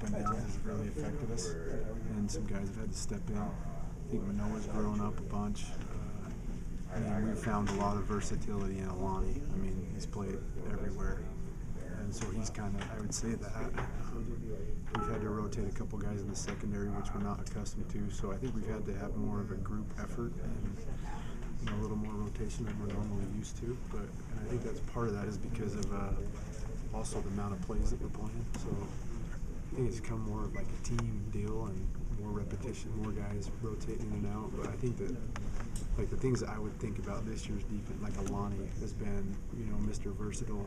and downs has really affected us, and some guys have had to step in. I think Manoah's grown up a bunch. I mean, we've found a lot of versatility in Alani. I mean, he's played everywhere, and so he's kind of, I would say that. We've had to rotate a couple guys in the secondary, which we're not accustomed to, so I think we've had to have more of a group effort and a little more rotation than we're normally used to. And I think that's part of that is because of also the amount of plays that we're playing. So I think it's become more of like a team deal and more repetition, more guys rotating in and out. But I think that like the things that I would think about this year's defense, like Alani has been, Mr. Versatile.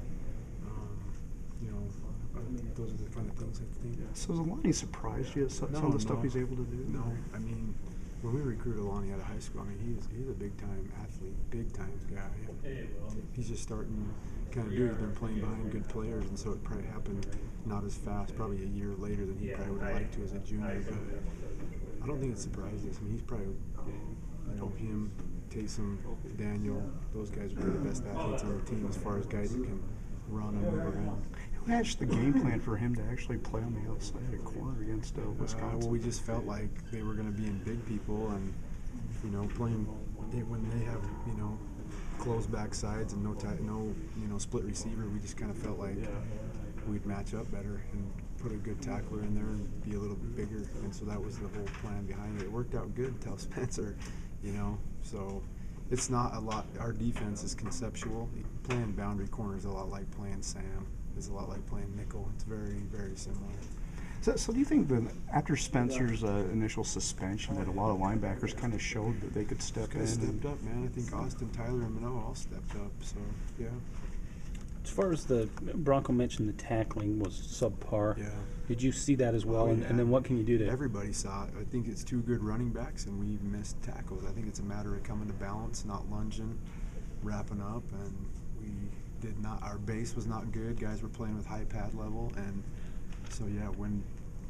Those are the kind of things I think. So has Alani surprised you? Some of the stuff he's able to do? No, I mean, when we recruited Alani out of high school, I mean, he's a big-time athlete, big-time guy. He's just starting to kind of do it. He's been playing behind good players, and so it probably happened not as fast, probably a year later than he probably would have liked to as a junior. But I don't think it surprised us. I mean, he's probably, him, Taysom, Daniel, those guys are the best athletes on the team as far as guys that can run and move around. Who hatched the game plan for him to actually play on the outside at corner against Wisconsin? Well, we just felt like they were going to be in big people and, playing when they have, closed back sides and no split receiver. We just kind of felt like we'd match up better and put a good tackler in there and be a little bit bigger. And so that was the whole plan behind it. It worked out good until Spencer, so it's not a lot. Our defense is conceptual. Playing boundary corner is a lot like playing Sam. It's a lot like playing nickel. It's very, very similar. So do you think that after Spencer's initial suspension that a lot of linebackers kind of showed that they could step in? Stepped up, man. I think Austin, Tyler, and Manoah all stepped up. So, yeah. As far as the Bronco mentioned, the tackling was subpar. Yeah. Did you see that as well? Oh, yeah. And then what can you do to? Everybody saw it. I think it's two good running backs, and we missed tackles. I think it's a matter of coming to balance, not lunging, wrapping up, and we did not. Our base was not good. Guys were playing with high pad level, and so when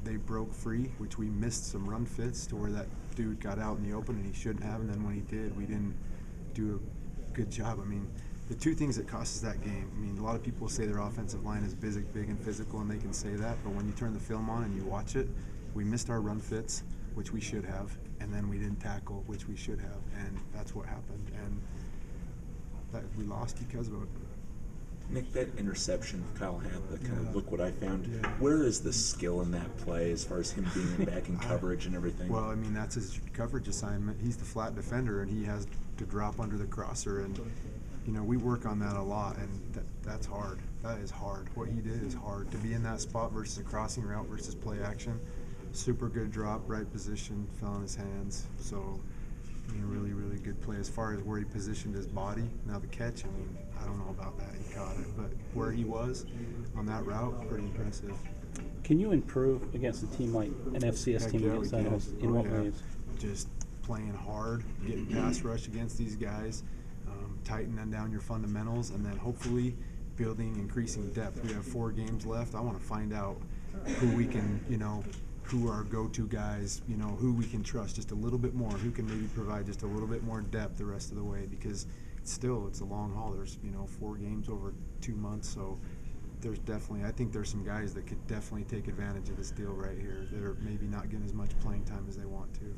they broke free, which we missed some run fits to where that dude got out in the open and he shouldn't have, and then when he did, we didn't do a good job. I mean, the two things that cost us that game, I mean, a lot of people say their offensive line is big and physical, and they can say that, but when you turn the film on and you watch it, we missed our run fits, which we should have, and then we didn't tackle, which we should have, and that's what happened, and that we lost because of it. Nick, that interception Kyle had, the kind of look what I found. Yeah. Where is the skill in that play as far as him being in back in coverage and everything? Well, I mean, that's his coverage assignment. He's the flat defender, and he has to drop under the crosser. And, we work on that a lot, and that's hard. That is hard. What he did is hard. To be in that spot versus a crossing route versus play action, super good drop, right position, fell in his hands. So, really, really good play. As far as where he positioned his body, now the catch, I don't know about that. He caught it. But where he was on that route, pretty impressive. Can you improve against a team like an FCS team against that? In what ways? Just playing hard, getting pass rush against these guys, tightening down your fundamentals, and then hopefully increasing depth. We have 4 games left. I want to find out who we can, who are our go-to guys, who we can trust just a little bit more, who can maybe provide just a little bit more depth the rest of the way, because it's a long haul. There's 4 games over 2 months, so I think there's some guys that could definitely take advantage of this deal right here that are maybe not getting as much playing time as they want to.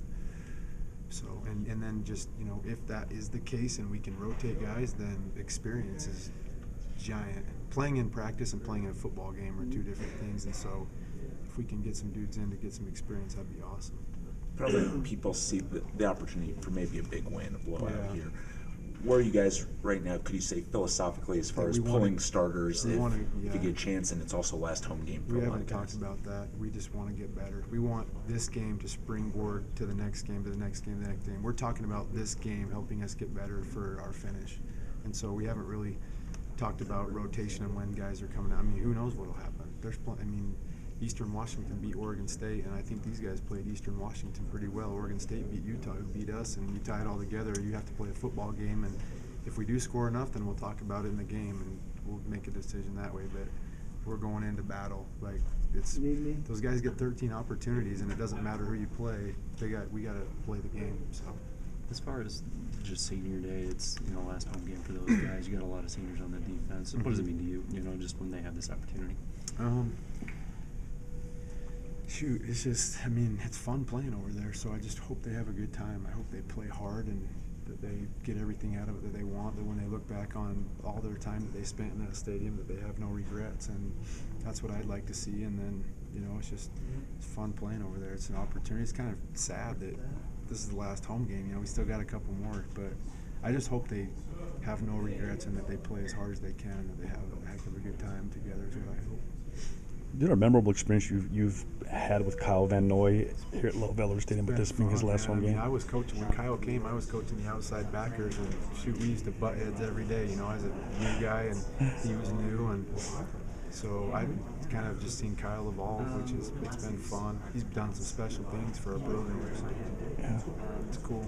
So, and then just, if that is the case and we can rotate guys, then experience is giant. Playing in practice and playing in a football game are 2 different things, and so if we can get some dudes in to get some experience, that'd be awesome. Probably people see the opportunity for maybe a big win, a blowout here. Where are you guys right now, could you say philosophically, as far as pulling starters if you get a chance, and it's also last home game for we a lot haven't of guys? talked about that. We just want to get better. We want this game to springboard to the next game, to the next game, to the next game. We're talking about this game helping us get better for our finish. And so we haven't really talked about rotation and when guys are coming out. I mean, who knows what will happen. Eastern Washington beat Oregon State, and I think these guys played Eastern Washington pretty well. Oregon State beat Utah, who beat us, and you tie it all together, you have to play a football game, and if we do score enough, then we'll talk about it in the game, and we'll make a decision that way. But we're going into battle. Those guys get 13 opportunities, and it doesn't matter who you play. We got to play the game. So, as far as just senior day, it's last home game for those guys. You got a lot of seniors on the defense. What does it mean to you? Just when they have this opportunity. Shoot, it's just, I mean, it's fun playing over there, so I just hope they have a good time. I hope they play hard and that they get everything out of it that they want, that when they look back on all their time that they spent in that stadium, that they have no regrets, and that's what I'd like to see. And then, you know, it's fun playing over there. It's an opportunity. It's kind of sad that this is the last home game. You know, we still got a couple more, but I just hope they have no regrets and that they play as hard as they can, and that they have a heck of a good time together is what I hope. Is there a memorable experience you've had with Kyle Van Noy here at Low Veller Stadium, with this being his last home game? I was coaching when Kyle came. I was coaching the outside backers, and shoot, we used to butt heads every day. You know, I was a new guy and he was new, and so I've kind of just seen Kyle evolve, it's been fun. He's done some special things for our program. So Yeah. it's cool.